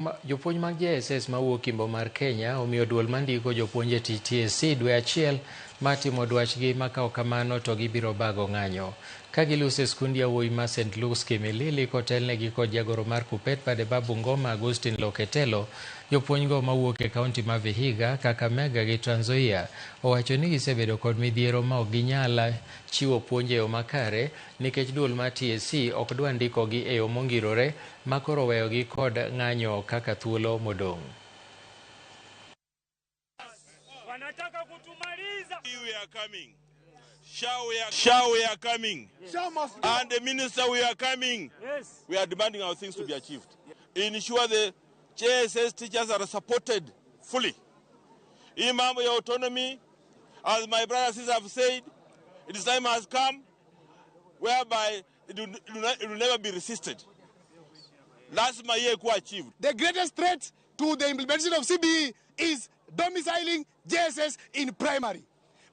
Jopuonj mag JSS mawuok Kimbo mar Kenya omiyo duol mandiko jopuonj e TSC dwe achiel matimo dwachgi ma kaok kamano to gibiro bago ng'anyo. Ka giluso e skund yawuoyi ma St. Luke's Kimilili kotelnegi kod jagoro mar Kupet Badeba Bungoma Agustin Loketelo, jopuonjgo mawuok e kaunti ma Vihiga, Kakamega gi Trans Nzoia owacho ni gisebedo kod midhiero ma ok ginyal chiwo puonj e yo makare nikech duol mar TSC ok dwa ndikogi e yo mongirore ma koro weyogi kod ng'anyo kaka thuolo modong'. Wanataka kutumaliza. We are coming. Shall we are coming. And the minister, we are coming. Yes. We are demanding our things to be achieved. Ensure the JSS teachers are supported fully. In mambo ya autonomy, as my brothers and sisters have said, its time has come whereby it will never be resisted. Last my year achieved. The greatest threat to the implementation of CBE is domiciling JSS in primary.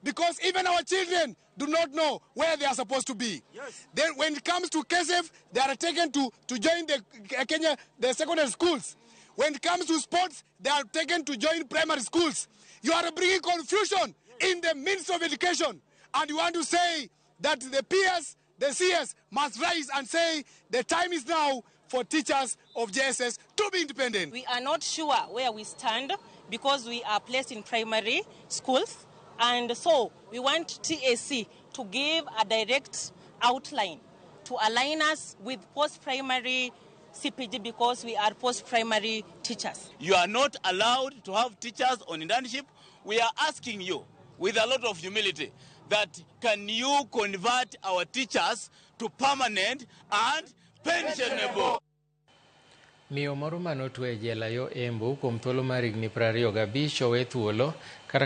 Because even our children do not know where they are supposed to be. Yes. Then when it comes to KSF, they are taken to join the secondary schools. When it comes to sports, they are taken to join primary schools. You are bringing confusion in the Ministry of Education. And you want to say that the PS, the CS must rise and say the time is now for teachers of JSS to be independent. We are not sure where we stand because we are placed in primary schools. And so we want TSC to give a direct outline to align us with post-primary CPG because we are post-primary teachers. You are not allowed to have teachers on internship. We are asking you, with a lot of humility, that can you convert our teachers to permanent and pensionable? Miyo moro manotwe e jela yo Embu kuom thuolo mar higni 25 owe thuolo kata